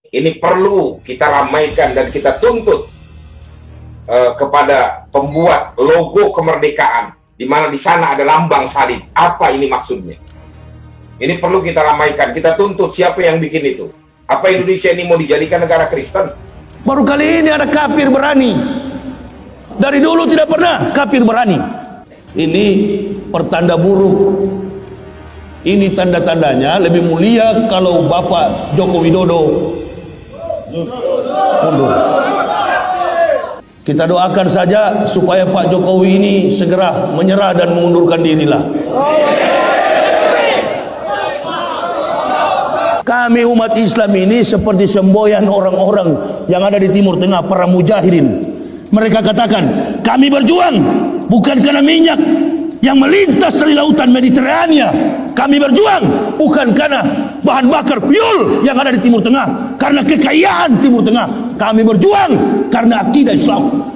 Ini perlu kita ramaikan dan kita tuntut kepada pembuat logo kemerdekaan, di mana di sana ada lambang salib. Apa ini maksudnya? Ini perlu kita ramaikan, kita tuntut siapa yang bikin itu. Apa Indonesia ini mau dijadikan negara Kristen? Baru kali ini ada kafir berani. Dari dulu tidak pernah kafir berani. Ini pertanda buruk. Ini tanda-tandanya lebih mulia kalau Bapak Joko Widodo mundur. Kita doakan saja supaya Pak Jokowi ini segera menyerah dan mengundurkan dirilah. Kami umat Islam ini seperti semboyan orang-orang yang ada di Timur Tengah, para mujahidin. Mereka katakan, kami berjuang bukan karena minyak yang melintas dari lautan Mediterania. Kami berjuang bukan karena bahan bakar fuel yang ada di Timur Tengah, karena kekayaan Timur Tengah. Kami berjuang karena akidah Islam.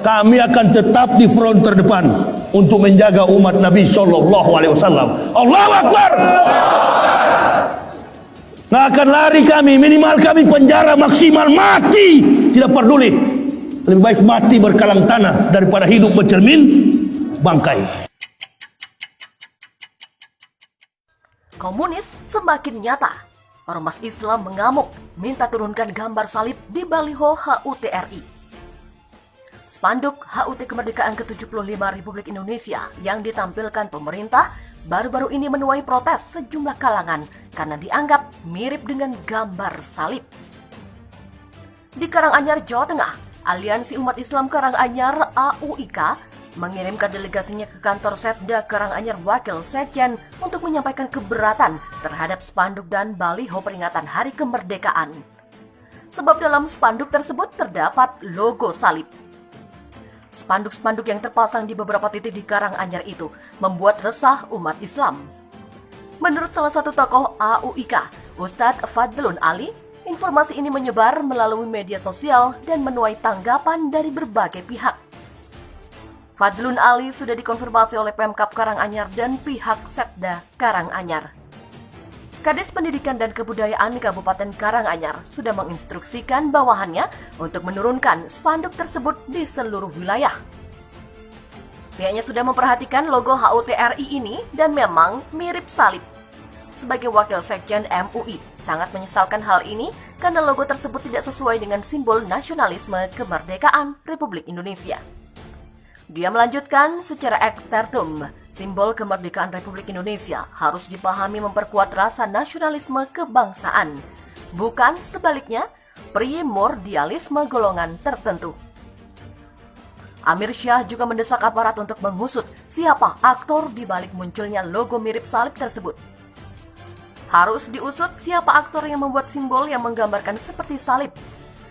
Kami akan tetap di front terdepan untuk menjaga umat Nabi Sallallahu Alaihi Wasallam. Allahu Akbar. Nggak akan lari kami, minimal kami penjara, maksimal mati, tidak peduli. Lebih baik mati berkalang tanah daripada hidup bercermin bangkai. Komunis semakin nyata. Ormas Islam mengamuk, minta turunkan gambar salib di baliho HUT RI. Spanduk HUT Kemerdekaan ke-75 Republik Indonesia yang ditampilkan pemerintah baru-baru ini menuai protes sejumlah kalangan karena dianggap mirip dengan gambar salib. Di Karanganyar, Jawa Tengah, Aliansi Umat Islam Karanganyar AUIK mengirimkan delegasinya ke kantor Setda Karanganyar Wakil Sekjen untuk menyampaikan keberatan terhadap spanduk dan baliho peringatan Hari Kemerdekaan. Sebab dalam spanduk tersebut terdapat logo salib. Spanduk-spanduk yang terpasang di beberapa titik di Karanganyar itu membuat resah umat Islam. Menurut salah satu tokoh AUIK, Ustadz Fadlun Ali, informasi ini menyebar melalui media sosial dan menuai tanggapan dari berbagai pihak. Fadlun Ali sudah dikonfirmasi oleh Pemkab Karanganyar dan pihak Setda Karanganyar. Kadis Pendidikan dan Kebudayaan Kabupaten Karanganyar sudah menginstruksikan bawahannya untuk menurunkan spanduk tersebut di seluruh wilayah. Pihaknya sudah memperhatikan logo HUT RI ini dan memang mirip salib. Sebagai Wakil Sekjen MUI, sangat menyesalkan hal ini karena logo tersebut tidak sesuai dengan simbol nasionalisme kemerdekaan Republik Indonesia. Dia melanjutkan, secara ekstertum, simbol kemerdekaan Republik Indonesia harus dipahami memperkuat rasa nasionalisme kebangsaan, bukan sebaliknya primordialisme golongan tertentu. Amir Syah juga mendesak aparat untuk mengusut siapa aktor di balik munculnya logo mirip salib tersebut. Harus diusut siapa aktor yang membuat simbol yang menggambarkan seperti salib.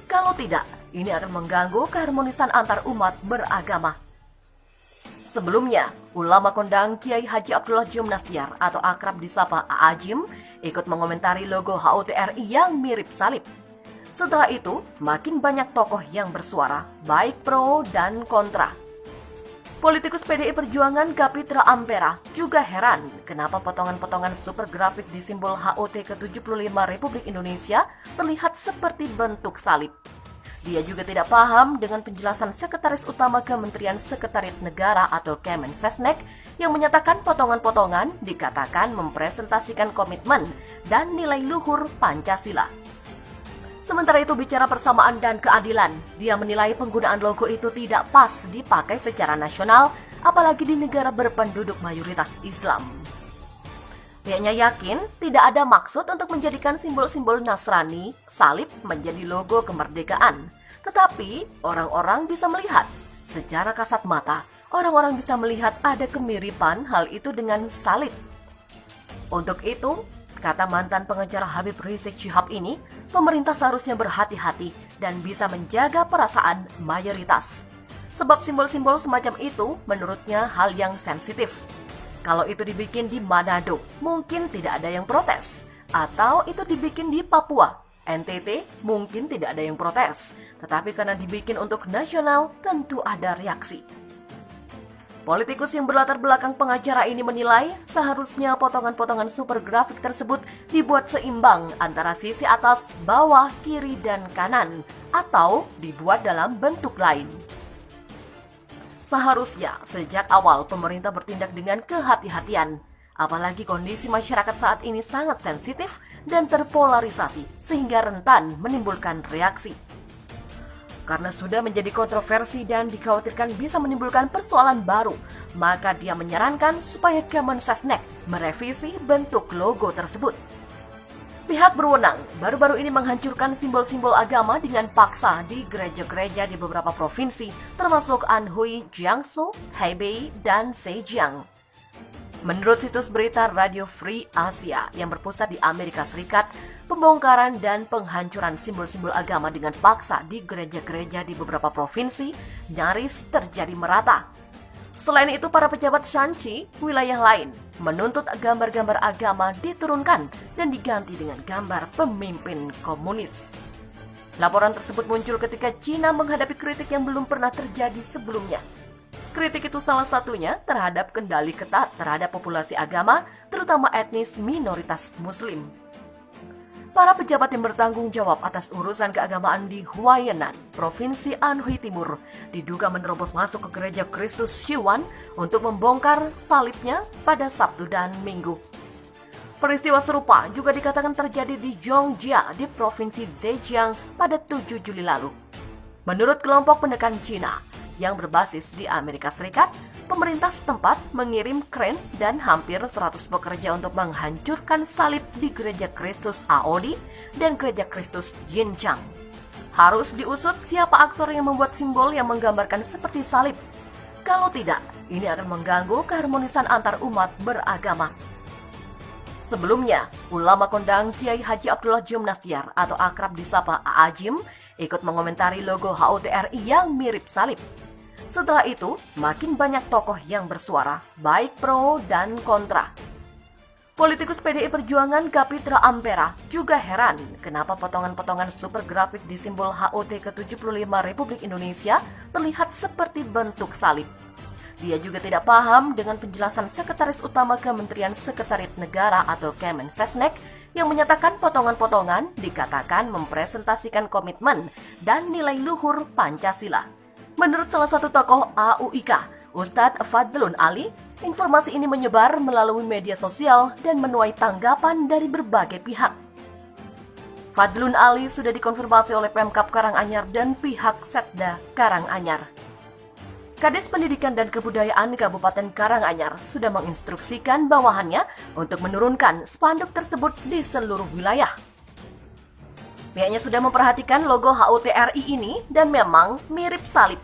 Kalau tidak, ini akan mengganggu keharmonisan antar umat beragama. Sebelumnya, ulama kondang Kiai Haji Abdullah Jum Nasyar atau akrab disapa A'ajim ikut mengomentari logo HUT RI yang mirip salib. Setelah itu, makin banyak tokoh yang bersuara, baik pro dan kontra. Politikus PDI Perjuangan Kapitra Ampera juga heran kenapa potongan-potongan super grafik di simbol HUT ke-75 Republik Indonesia terlihat seperti bentuk salib. Dia juga tidak paham dengan penjelasan Sekretaris Utama Kementerian Sekretariat Negara atau Kemensesnek yang menyatakan potongan-potongan dikatakan mempresentasikan komitmen dan nilai luhur Pancasila. Sementara itu bicara persamaan dan keadilan, dia menilai penggunaan logo itu tidak pas dipakai secara nasional, apalagi di negara berpenduduk mayoritas Islam. Pihaknya yakin tidak ada maksud untuk menjadikan simbol-simbol Nasrani, salib menjadi logo kemerdekaan. Tetapi orang-orang bisa melihat, secara kasat mata, orang-orang bisa melihat ada kemiripan hal itu dengan salib. Untuk itu, kata mantan pengejar Habib Rizik Syihab ini, pemerintah seharusnya berhati-hati dan bisa menjaga perasaan mayoritas. Sebab simbol-simbol semacam itu menurutnya hal yang sensitif. Kalau itu dibikin di Manado, mungkin tidak ada yang protes. Atau itu dibikin di Papua, NTT, mungkin tidak ada yang protes. Tetapi karena dibikin untuk nasional, tentu ada reaksi. Politikus yang berlatar belakang pengacara ini menilai seharusnya potongan-potongan super grafik tersebut dibuat seimbang antara sisi atas, bawah, kiri, dan kanan, atau dibuat dalam bentuk lain. Seharusnya sejak awal pemerintah bertindak dengan kehati-hatian, apalagi kondisi masyarakat saat ini sangat sensitif dan terpolarisasi sehingga rentan menimbulkan reaksi. Karena sudah menjadi kontroversi dan dikhawatirkan bisa menimbulkan persoalan baru, maka dia menyarankan supaya Kemensesnek merevisi bentuk logo tersebut. Pihak berwenang baru-baru ini menghancurkan simbol-simbol agama dengan paksa di gereja-gereja di beberapa provinsi, termasuk Anhui, Jiangsu, Hebei, dan Zhejiang. Menurut situs berita Radio Free Asia yang berpusat di Amerika Serikat, pembongkaran dan penghancuran simbol-simbol agama dengan paksa di gereja-gereja di beberapa provinsi nyaris terjadi merata. Selain itu, para pejabat Shanxi, wilayah lain, menuntut gambar-gambar agama diturunkan dan diganti dengan gambar pemimpin komunis. Laporan tersebut muncul ketika China menghadapi kritik yang belum pernah terjadi sebelumnya. Kritik itu salah satunya terhadap kendali ketat terhadap populasi agama, terutama etnis minoritas Muslim. Para pejabat yang bertanggung jawab atas urusan keagamaan di Huainan, Provinsi Anhui Timur, diduga menerobos masuk ke gereja Kristus Siwan untuk membongkar salibnya pada Sabtu dan Minggu. Peristiwa serupa juga dikatakan terjadi di Zhongjia di Provinsi Zhejiang pada 7 Juli lalu. Menurut kelompok penekan Cina yang berbasis di Amerika Serikat, pemerintah setempat mengirim kren dan hampir 100 pekerja untuk menghancurkan salib di Gereja Kristus Aodi dan Gereja Kristus Jinchang. Harus diusut siapa aktor yang membuat simbol yang menggambarkan seperti salib. Kalau tidak, ini akan mengganggu keharmonisan antar umat beragama. Sebelumnya, ulama kondang Kiai Haji Abdullah Jum Nasyar atau akrab disapa Aajim ikut mengomentari logo HUTRI yang mirip salib. Setelah itu, makin banyak tokoh yang bersuara, baik pro dan kontra. Politikus PDI Perjuangan Kapitra Ampera juga heran kenapa potongan-potongan super grafik di simbol HUT ke-75 Republik Indonesia terlihat seperti bentuk salib. Dia juga tidak paham dengan penjelasan Sekretaris Utama Kementerian Sekretariat Negara atau Kemensesnek yang menyatakan potongan-potongan dikatakan mempresentasikan komitmen dan nilai luhur Pancasila. Menurut salah satu tokoh AUIK, Ustadz Fadlun Ali, informasi ini menyebar melalui media sosial dan menuai tanggapan dari berbagai pihak. Fadlun Ali sudah dikonfirmasi oleh Pemkab Karanganyar dan pihak Setda Karanganyar. Kadis Pendidikan dan Kebudayaan Kabupaten Karanganyar sudah menginstruksikan bawahannya untuk menurunkan spanduk tersebut di seluruh wilayah. Pihaknya sudah memperhatikan logo HUTRI ini dan memang mirip salib.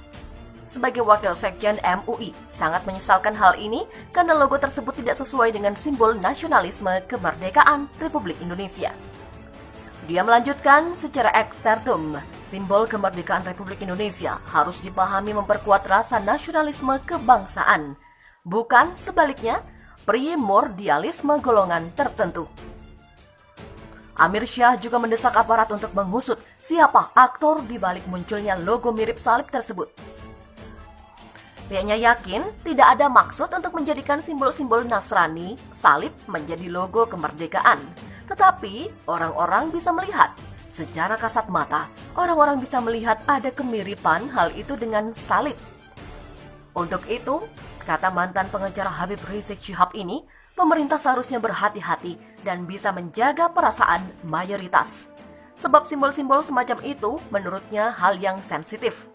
Sebagai wakil sekjen MUI, sangat menyesalkan hal ini karena logo tersebut tidak sesuai dengan simbol nasionalisme kemerdekaan Republik Indonesia. Dia melanjutkan secara ekstertum, simbol kemerdekaan Republik Indonesia harus dipahami memperkuat rasa nasionalisme kebangsaan, bukan sebaliknya primordialisme golongan tertentu. Amir Syah juga mendesak aparat untuk mengusut siapa aktor di balik munculnya logo mirip salib tersebut. Pihaknya yakin tidak ada maksud untuk menjadikan simbol-simbol Nasrani, salib menjadi logo kemerdekaan. Tetapi orang-orang bisa melihat, secara kasat mata, orang-orang bisa melihat ada kemiripan hal itu dengan salib. Untuk itu, kata mantan pengacara Habib Rizik Syihab ini, pemerintah seharusnya berhati-hati dan bisa menjaga perasaan mayoritas. Sebab simbol-simbol semacam itu menurutnya hal yang sensitif.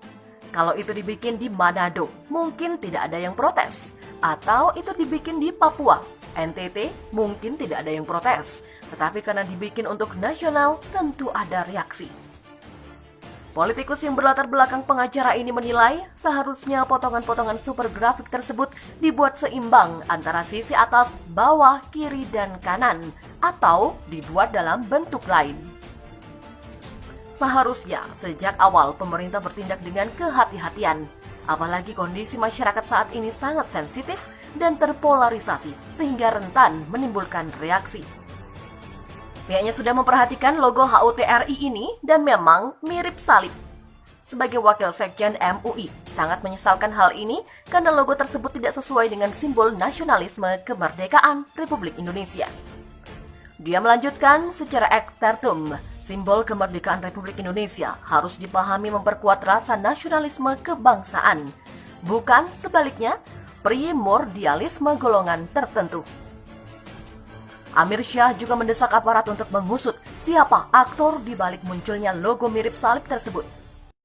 Kalau itu dibikin di Manado, mungkin tidak ada yang protes. Atau itu dibikin di Papua, NTT, mungkin tidak ada yang protes. Tetapi karena dibikin untuk nasional, tentu ada reaksi. Politikus yang berlatar belakang pengacara ini menilai seharusnya potongan-potongan super grafik tersebut dibuat seimbang antara sisi atas, bawah, kiri, dan kanan, atau dibuat dalam bentuk lain. Seharusnya sejak awal pemerintah bertindak dengan kehati-hatian, apalagi kondisi masyarakat saat ini sangat sensitif dan terpolarisasi sehingga rentan menimbulkan reaksi. Pihaknya sudah memperhatikan logo HUTRI ini dan memang mirip salib. sebagai wakil sekjen MUI sangat menyesalkan hal ini karena logo tersebut tidak sesuai dengan simbol nasionalisme kemerdekaan Republik Indonesia. Dia melanjutkan, secara ekstertum, simbol kemerdekaan Republik Indonesia harus dipahami memperkuat rasa nasionalisme kebangsaan, bukan sebaliknya primordialisme golongan tertentu. Amir Syah juga mendesak aparat untuk mengusut siapa aktor di balik munculnya logo mirip salib tersebut.